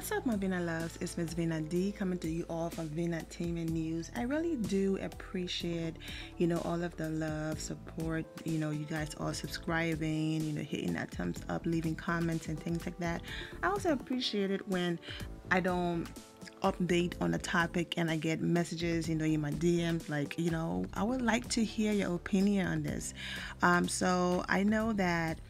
What's up, my Vina loves? It's Miss Vina D coming to you all from Vina Entertainment News. I really do appreciate, all of the love, support, you guys all subscribing, hitting that thumbs up, leaving comments and things like that. I also appreciate it when I don't update on a topic and I get messages, in my DMs, like, I would like to hear your opinion on this. So I know that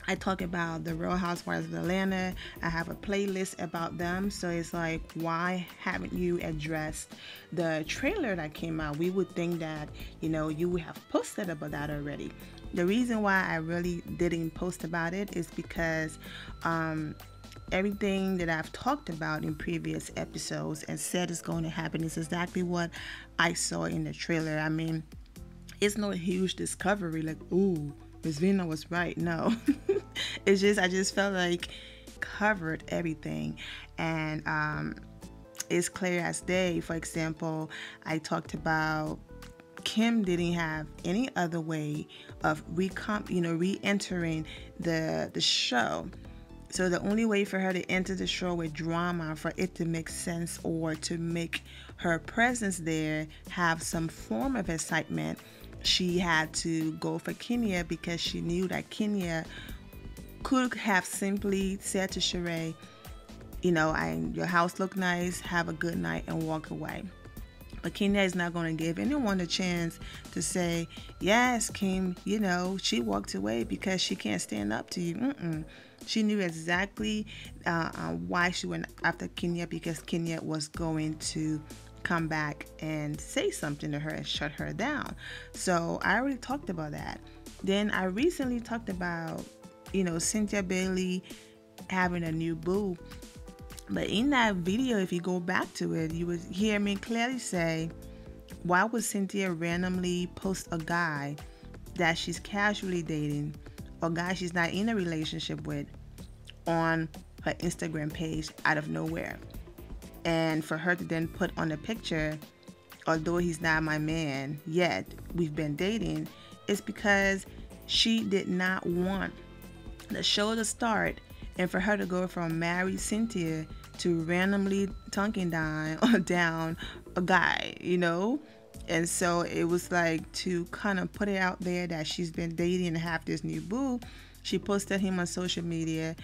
I talk about the Real Housewives of Atlanta. I have a playlist about them. So it's like, why haven't you addressed the trailer that came out? We would think that, you would have posted about that already. The reason why I really didn't post about it is because everything that I've talked about in previous episodes and said is going to happen is exactly what I saw in the trailer. I mean, it's no huge discovery like, ooh, Miss Vina was right. No. I just felt like covered everything. And it's clear as day. For example, I talked about Kim didn't have any other way of re-entering the show. So the only way for her to enter the show with drama, for it to make sense or to make her presence there have some form of excitement, she had to go for Kenya, because she knew that Kenya could have simply said to Sheree, your house look nice, have a good night, and walk away. But Kenya is not going to give anyone a chance to say, yes, Kim, she walked away because she can't stand up to you. She knew exactly why she went after Kenya, because Kenya was going to come back and say something to her and shut her down. So I already talked about that. Then I recently talked about, Cynthia Bailey having a new boo. But in that video, if you go back to it, you would hear me clearly say, why would Cynthia randomly post a guy that she's casually dating, or guy she's not in a relationship with, on her Instagram page out of nowhere? And for her to then put on a picture, although he's not my man yet, we've been dating, is because she did not want the show to start and for her to go from married Cynthia to randomly tonguing down a guy, And so it was like, to kind of put it out there that she's been dating and have this new boo. She posted him on social media,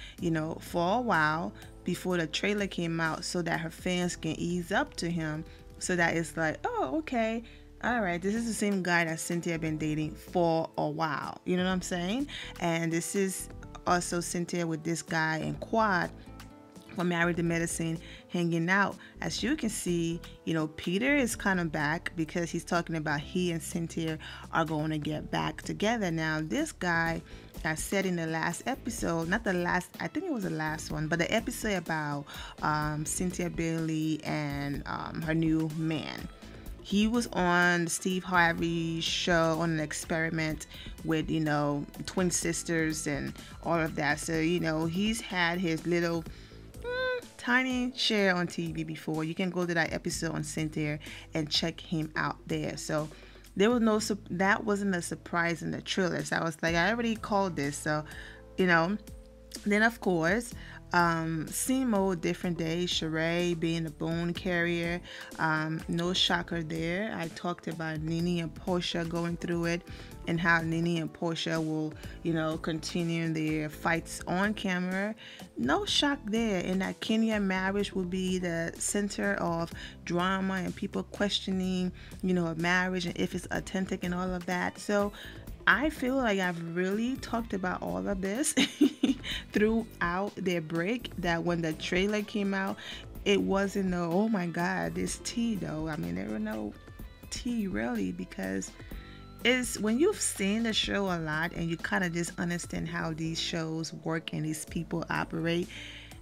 for a while before the trailer came out, so that her fans can ease up to him, so that it's like, oh, okay, all right, this is the same guy that Cynthia been dating for a while. You know what I'm saying? And this is also Cynthia with this guy in Quad from Married to Medicine hanging out. As you can see, Peter is kind of back, because he's talking about he and Cynthia are going to get back together. Now, this guy, I said in the last episode, not the last, I think it was the last one, but the episode about Cynthia Bailey and her new man. He was on Steve Harvey's show on an experiment with, twin sisters and all of that. So, he's had his little tiny share on TV before. You can go to that episode on Cynthia and check him out there. So there was that wasn't a surprise in the trailer. So I was like, I already called this. So, then of course, same old different day, Sheree being a bone carrier, no shocker there. I talked about Nene and Porsha going through it, and how Nene and Porsha will, continue their fights on camera. No shock there, and that Kenya marriage will be the center of drama and people questioning, a marriage and if it's authentic and all of that. So I feel like I've really talked about all of this throughout their break, that when the trailer came out, it wasn't no, oh my God, this tea though. I mean, there were no tea really, because it's when you've seen the show a lot and you kind of just understand how these shows work and these people operate,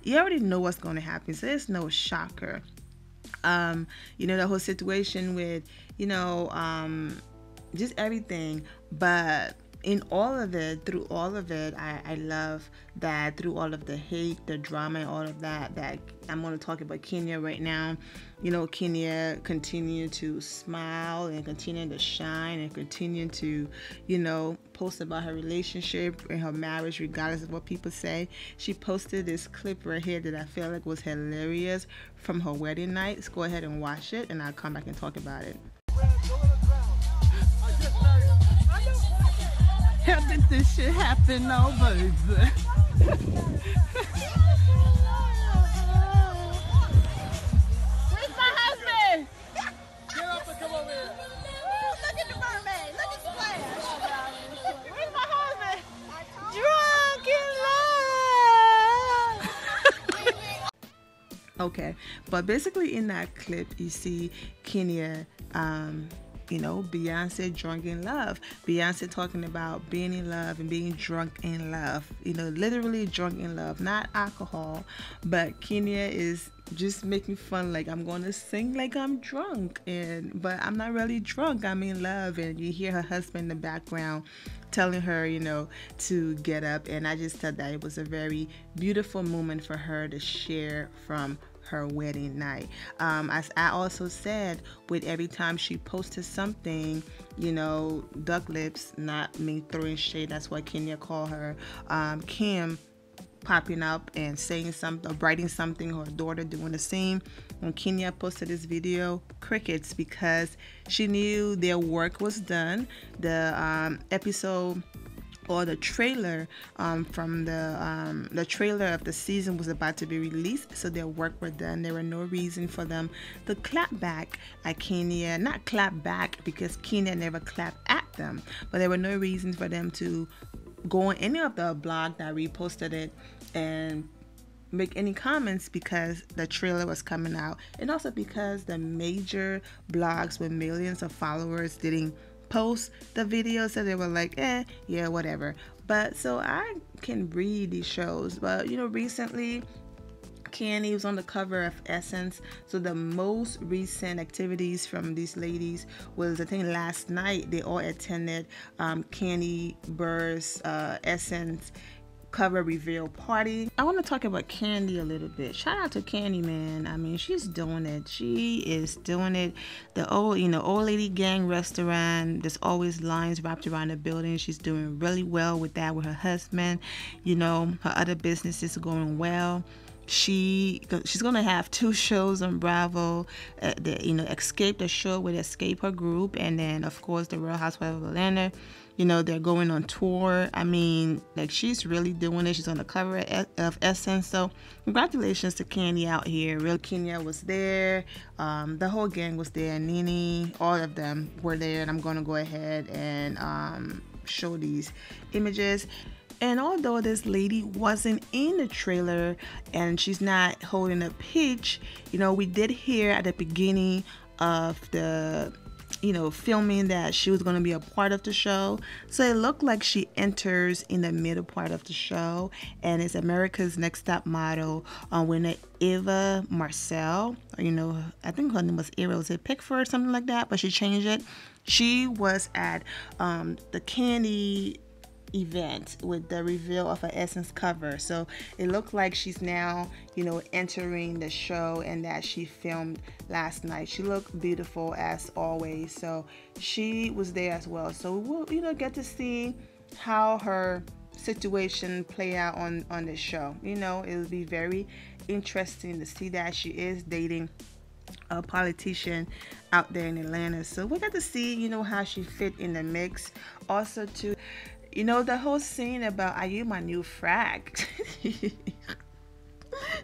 you already know what's going to happen. So there's no shocker. The whole situation with, just everything. But in all of it, through all of it, I love that through all of the hate, the drama, and all of that, that I'm going to talk about Kenya right now. You know, Kenya continue to smile and continue to shine and continue to, you know, post about her relationship and her marriage regardless of what people say. She posted this clip right here that I feel like was hilarious from her wedding night. Let's go ahead and watch it, and I'll come back and talk about it. How did this shit happen, no, baby? Where's my husband? Get up and come over here. Look at the mermaid. Look at Splash. Where's my husband? Drunk in love. Okay, but basically in that clip, you see Kenya, you know, Beyoncé drunk in love. Beyoncé talking about being in love and being drunk in love. You know, literally drunk in love, not alcohol. But Kenya is just making fun, like, I'm going to sing like I'm drunk, but I'm not really drunk. I'm in love. And you hear her husband in the background telling her, you know, to get up. And I just thought that it was a very beautiful moment for her to share from her wedding night. As I also said, with every time she posted something, you know, duck lips, not me throwing shade, that's what Kenya called her, Kim popping up and saying something or writing something, or her daughter doing the same. When Kenya posted this video, crickets, because she knew their work was done. The episode or the trailer from the trailer of the season was about to be released, so their work were done. There were no reason for them to clap back at Kenya, not clap back because Kenya never clapped at them, but there were no reason for them to go on any of the blog that reposted it and make any comments, because the trailer was coming out, and also because the major blogs with millions of followers didn't post the video, so they were like, yeah, whatever. But so I can read these shows, but you know, recently Candy was on the cover of Essence, so the most recent activities from these ladies was, I think last night they all attended Candy Burr's Essence cover reveal party. I want to talk about Candy a little bit. Shout out to Candy, man. I mean, she's doing it. She is doing it. The old lady gang restaurant, there's always lines wrapped around the building. She's doing really well with that with her husband. You know, her other business is going well. She's gonna have 2 shows on Bravo. Escape the show with Escape, her group, and then of course the Real Housewives of Atlanta. You know, they're going on tour. I mean, like, she's really doing it. She's on the cover of Essence. So congratulations to Candy out here. Real Kenya was there. The whole gang was there. Nene, all of them were there. And I'm going to go ahead and show these images. And although this lady wasn't in the trailer and she's not holding a pitch, you know, we did hear at the beginning of the filming that she was going to be a part of the show. So it looked like she enters in the middle part of the show, and it's America's Next Top Model winner Eva Marcel. You know, I think her name was Eva, was it Pickford, something like that, but she changed it. She was at the Candy event with the reveal of her Essence cover, so it looked like she's now, you know, entering the show, and that she filmed last night. She looked beautiful as always, so she was there as well. So we'll, you know, get to see how her situation play out on the show. You know, it will be very interesting to see that she is dating a politician out there in Atlanta, so we got to see, you know, how she fit in the mix. Also too, you know, the whole scene about, are you my new frack?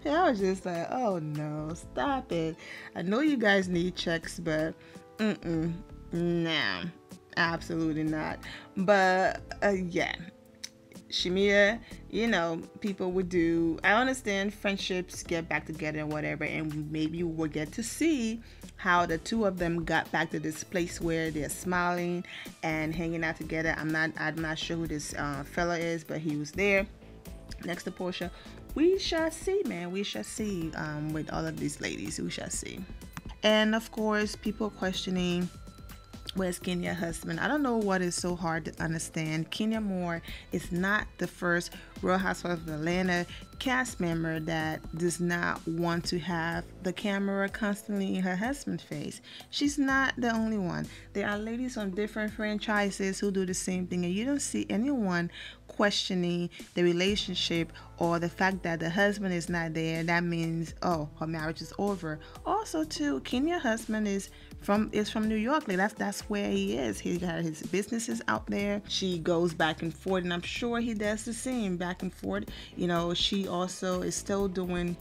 I was just like, oh no, stop it. I know you guys need checks, but nah, absolutely not. But yeah, Shamia, you know, people would do, I understand friendships get back together and whatever, and maybe we'll get to see how the 2 of them got back to this place where they're smiling and hanging out together. I'm not sure who this fella is, but he was there next to Porsha. We shall see, man. We shall see with all of these ladies. We shall see. And of course, people questioning Where's Kenya's husband? I don't know what is so hard to understand. Kenya Moore is not the first Real Housewives of Atlanta cast member that does not want to have the camera constantly in her husband's face. She's not the only one. There are ladies on different franchises who do the same thing, and you don't see anyone questioning the relationship or the fact that the husband is not there. That means, oh, her marriage is over. Also, too, Kenya's husband is from New York. Like that's where he is. He got his businesses out there. She goes back and forth, and I'm sure he does the same back and forth. You know, she also is still doing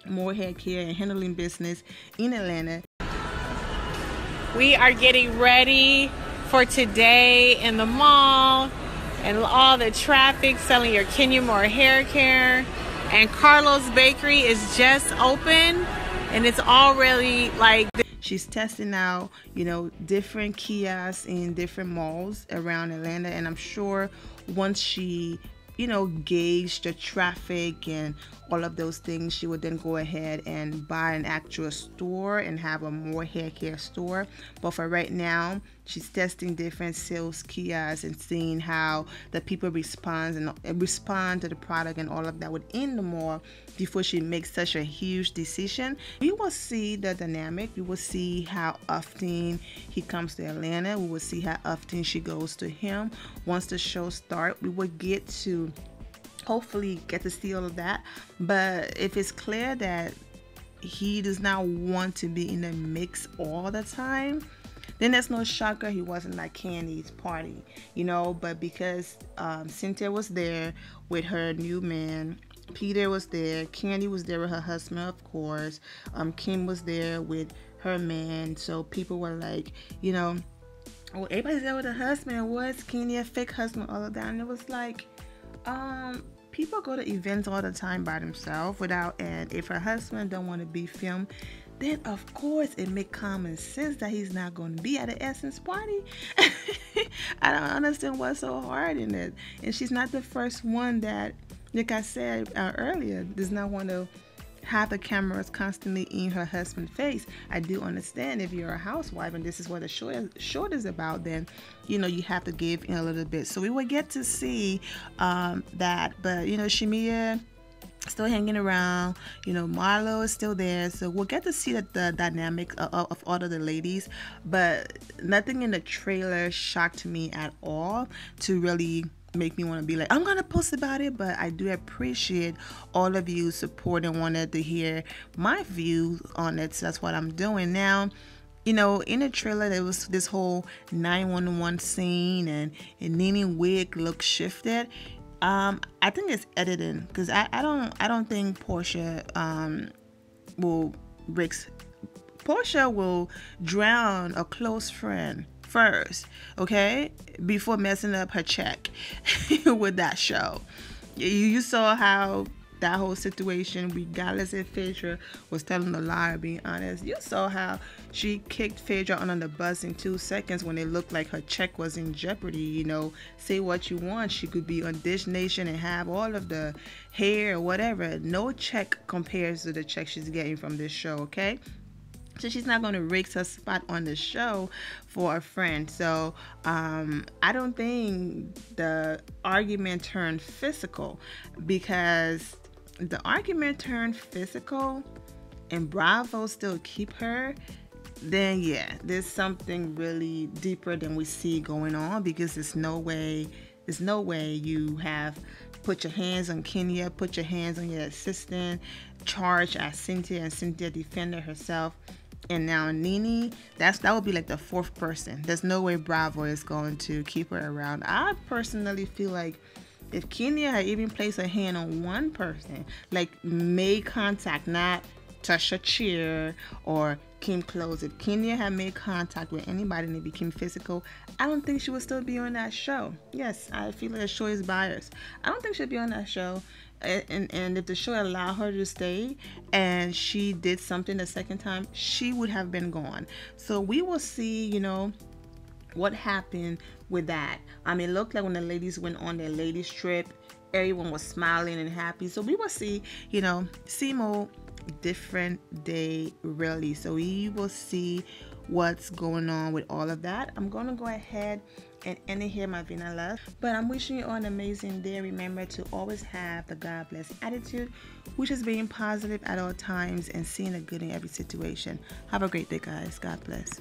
more hair care and handling business in Atlanta. We are getting ready for today in the mall and all the traffic selling your Kenya Moore hair care. And Carlos Bakery is just open, and it's already like... She's testing out, you know, different kiosks in different malls around Atlanta. And I'm sure once she, you know, gauge the traffic and all of those things, she would then go ahead and buy an actual store and have a more hair care store. But for right now, she's testing different sales kiosks and seeing how the people respond to the product and all of that within the mall before she makes such a huge decision. We will see the dynamic. We will see how often he comes to Atlanta. We will see how often she goes to him. Once the show starts, we will get to hopefully get to see all of that. But if it's clear that he does not want to be in the mix all the time, then there's no shocker he wasn't like Candy's party, you know. But because Cynthia was there with her new man, Peter was there, Candy was there with her husband, of course, Kim was there with her man, so people were like, you know, well, everybody's there with her husband. Was Candy a fake husband, all of that? And it was like, people go to events all the time by themselves and if her husband don't want to be filmed, then of course it makes common sense that he's not going to be at the Essence party. I don't understand what's so hard in it. And she's not the first one that, like I said earlier, does not want to have the cameras constantly in her husband's face. I do understand if you're a housewife and this is what the show is about, then you know you have to give in a little bit. So we will get to see that. But you know, Shamia still hanging around, you know, Marlo is still there, so we'll get to see the dynamic of all of the ladies. But nothing in the trailer shocked me at all to really make me want to be like, I'm gonna post about it. But I do appreciate all of you support and wanted to hear my views on it, so that's what I'm doing now. You know, in the trailer there was this whole 911 scene and Nene wig look shifted. I think it's editing, because I don't think Porsha will drown a close friend first, okay, before messing up her check with that show. You saw how that whole situation, regardless if Phaedra was telling a lie or being honest, you saw how she kicked Phaedra under the bus in 2 seconds when it looked like her check was in jeopardy. You know, say what you want, she could be on Dish Nation and have all of the hair or whatever. No check compares to the check she's getting from this show, okay? So she's not going to risk her spot on the show for a friend. So I don't think the argument turned physical, because the argument turned physical and Bravo still keep her, then yeah, there's something really deeper than we see going on, because there's no way you have put your hands on Kenya, put your hands on your assistant, charged at Cynthia, and Cynthia defended herself. And now Nene, that would be like the fourth person. There's no way Bravo is going to keep her around. I personally feel like if Kenya had even placed her hand on one person, like made contact, not touch her chair or came close, if Kenya had made contact with anybody and it became physical, I don't think she would still be on that show. Yes, I feel like the show is biased. I don't think she'd be on that show. And if the show allowed her to stay and she did something the second time, she would have been gone. So we will see, you know, what happened with that. I mean, it looked like when the ladies went on their ladies trip, everyone was smiling and happy. So we will see, you know, Simo different day really. So we will see what's going on with all of that. I'm gonna go ahead and end it here, my Vina love. But I'm wishing you all an amazing day. Remember to always have the God bless attitude, which is being positive at all times and seeing the good in every situation. Have a great day, guys. God bless.